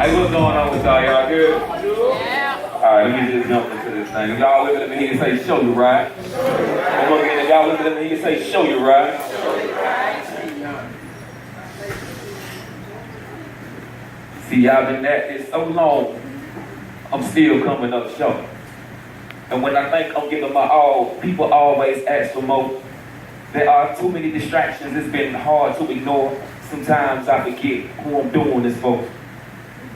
Hey, what's going on with y'all? Y'all good? Yeah. Alright, let me just jump into this thing. If y'all looking at me, he can say, show you right. One more again, if y'all looking at me, he can say, show you right. See, y'all been at this so long, I'm still coming up short. And when I think I'm giving my all, people always ask for more. There are too many distractions, it's been hard to ignore. Sometimes I forget who I'm doing this for.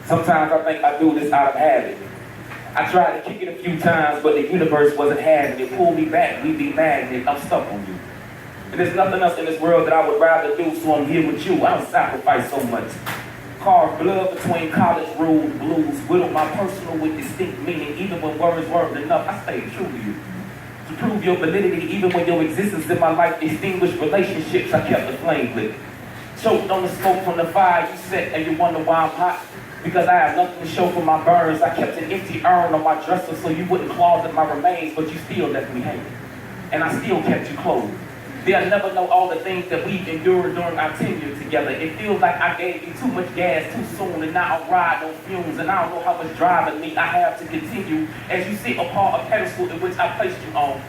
Sometimes I think I do this out of habit. I tried to kick it a few times, but the universe wasn't having it. Pull me back, we be magnet, I'm stuck on you. And there's nothing else in this world that I would rather do, so I'm here with you. I don't sacrifice so much. Carved blood between college rules, blues, whittled my personal with distinct meaning. Even when words weren't enough, I stayed true to you. To prove your validity, even when your existence in my life extinguished relationships, I kept the flame lit. Choked on the smoke from the fire you set, and you wonder why I'm hot. Because I have nothing to show for my burns. I kept an empty urn on my dresser so you wouldn't closet my remains, but you still left me hanging. And I still kept you close. They'll never know all the things that we've endured during our tenure together. It feels like I gave you too much gas too soon, and now I'm riding on fumes, and I don't know how much driving me I have to continue as you sit upon a pedestal in which I placed you on,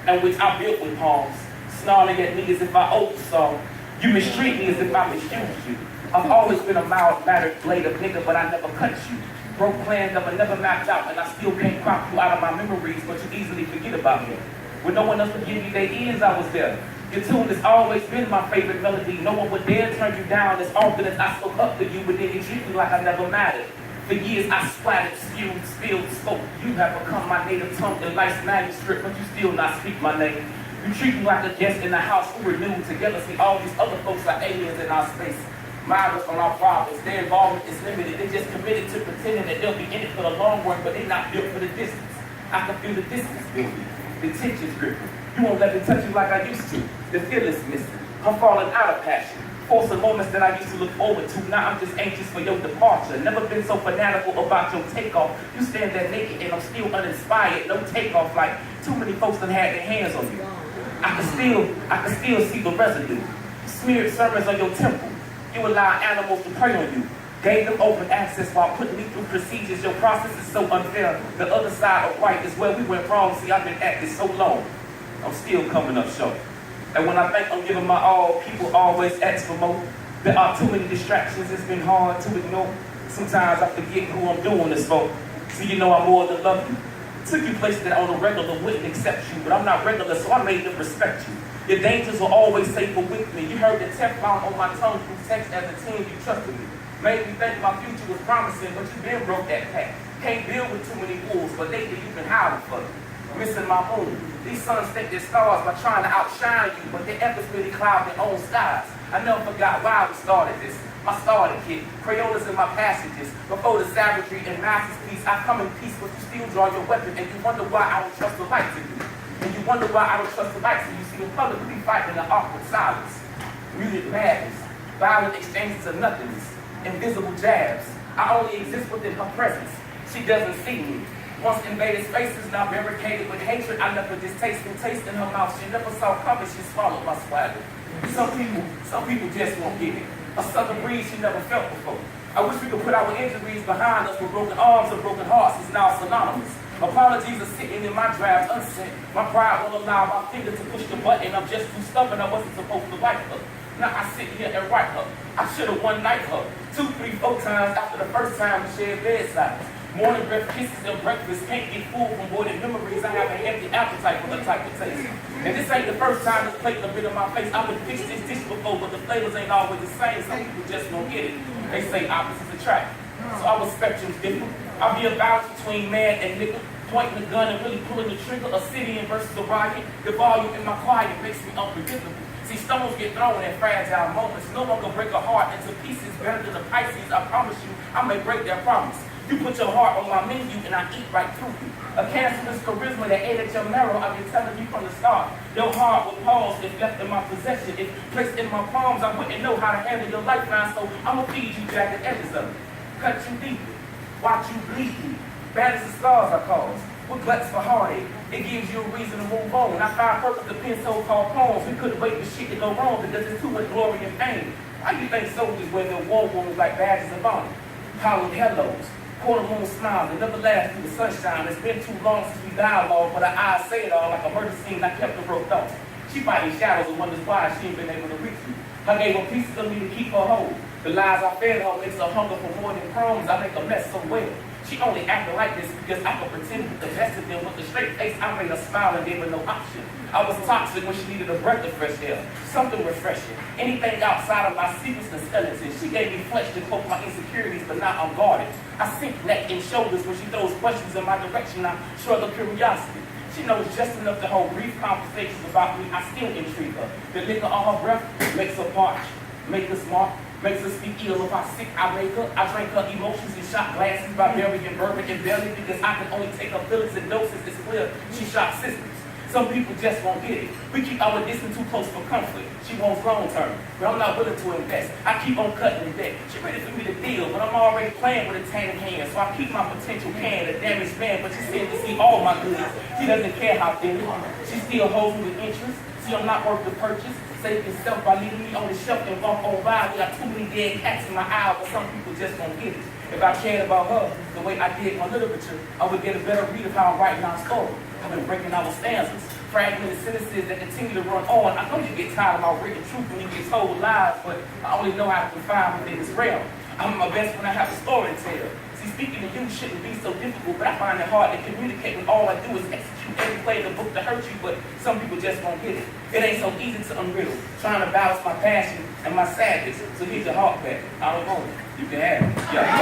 and which I built with palms, snarling at me as if I owed you some. You mistreat me as if I misused you. I've always been a mild-mannered blade of nigga, but I never cut you. Broke plans that were never mapped out, and I still can't crop you out of my memories, but you easily forget about me. When no one else would give me their ears, I was there. Your tune has always been my favorite melody. No one would dare turn you down as often as I spoke up to you, but then you treat me like I never mattered. For years I splattered, spewed, spilled, spoke. You have become my native tongue and life's manuscript, but you still not speak my name. You treat me like a guest in the house who renewed together. See, all these other folks are aliens in our space. Mindless on our problems. Their involvement is limited. They're just committed to pretending that they'll be in it for the long run, but they're not built for the distance. I can feel the distance building. The tension's gripping. You won't let me touch you like I used to. The feel is missing. I'm falling out of passion. Forcing moments that I used to look forward to. Now I'm just anxious for your departure. Never been so fanatical about your takeoff. You stand there naked and I'm still uninspired. No takeoff, like too many folks done had their hands on you. I can still see the residue. Smeared sermons on your temple. You allow animals to prey on you. Gave them open access while putting me through procedures. Your process is so unfair. The other side of right is where we went wrong. See, I've been at this so long. I'm still coming up short. And when I think I'm giving my all, people always ask for more. There are too many distractions, it's been hard to ignore. Sometimes I forget who I'm doing this for. So you know I more than love you. Took you places that on a regular wouldn't accept you, but I'm not regular, so I made them respect you. Your dangers were always safer with me. You heard the Teflon on my tongue through text as a teen, you trusted me. Made me think my future was promising, but you been broke that path. Can't deal with too many wolves, but lately you've been howling for me. Missing my moon. These suns think they're stars by trying to outshine you, but their efforts really cloud their own skies. I never forgot why we started this. My starter kit, Crayolas in my passages. Before the savagery and master's piece, I come in peace, but you still draw your weapon, and you wonder why I don't trust the light to you. And you wonder why I don't trust the light to you. See, in public, we fighting in an awkward silence. Muted madness, violent exchanges of nothingness, invisible jabs. I only exist within her presence. She doesn't see me. Once invaded spaces, now barricaded with hatred. I never distasteful taste in her mouth. She never saw cover, she swallowed my swagger. Some people just won't get it. A southern breeze she never felt before. I wish we could put our injuries behind us, with broken arms and broken hearts is now synonymous. Apologies are sitting in my draft unsent. My pride won't allow my finger to push the button. I'm just too stubborn, I wasn't supposed to like her. Now I sit here and write her. I should have one night her. 2, 3, 4 times after the first time we shared bedsides. Morning breath kisses and breakfast can't get full from voided memories. I have an empty appetite for the type of taste. And this ain't the first time it's played a bit in my face. I would fix this dish before, but the flavors ain't always the same. Some people just don't get it. They say opposites attract. So our spectrum's different. I'll be a balance between man and nigga. Pointing the gun and really pulling the trigger. Obsidian versus a riot. The volume in my quiet makes me unpredictable. See, stones get thrown in fragile moments. No one can break a heart into pieces better than the Pisces. I promise you, I may break their promise. You put your heart on my menu and I eat right through you. A cancerous charisma that ate at your marrow. I've been telling you from the start. Your heart will pause if left in my possession. If placed in my palms, I wouldn't know how to handle your lifeline. So I'ma feed you jagged edges of it. Cut you deeply. Watch you bleed me. Bad as the scars I cause. With guts for heartache. It gives you a reason to move on. I find purpose to pen so-called poems. We couldn't wait for shit to go wrong because there's too much glory and fame. Why do you think soldiers wear their war wounds like badges of honor? hollow hellos, quarter moon smiles that never last through the sunshine. It's been too long since we dialogue, but her eyes say it all like a murder scene. I kept her roped off. She fighting shadows and wonders why she ain't been able to reach me. I gave her pieces of me to keep her whole. The lies I fed her makes her hunger for more than crumbs. I make her mess so well. She only acted like this because I could pretend with the best of them. With a straight face, I made her smile and gave her no option. I was toxic when she needed a breath of fresh air, something refreshing. Anything outside of my secrets and skeletons. She gave me flesh to cloak my insecurities, but now I'm guarded. I sink neck and shoulders when she throws questions in my direction. I shrug her curiosity. She knows just enough to hold brief conversations about me. I still intrigue her. The liquor on her breath makes her parch, makes her smart, makes her speak ill. If I sick, I make her. I drink her emotions in shot glasses by burying bourbon and belly because I can only take her feelings in doses. It's clear she shot systems. Some people just won't get it. We keep our distance too close for comfort. She wants long term, but I'm not willing to invest. I keep on cutting the debt. She ready for me to deal, but I'm already playing with a tan hand. So I keep my potential can, a damaged man, but she seems to see all my goods. She doesn't care how thin. She still holds me with interest. See, I'm not worth the purchase. Save yourself by leaving me on the shelf and walk on by. We got too many dead cats in my eye, but some people just won't get it. If I cared about her the way I did my literature, I would get a better read of how I'm writing our story. I've been breaking our stanzas, fragmented sentences that continue to run on. I know you get tired of my written truth when you get told lies, but I only know how to confine within this realm. I'm at my best when I have a story to tell. See, speaking to you shouldn't be so difficult, but I find it hard to communicate when all I do is execute every play in the book to hurt you, but some people just won't get it. It ain't so easy to unriddle, trying to balance my passion and my sadness. So here's your heart back. I don't own it. You can have it. Yeah.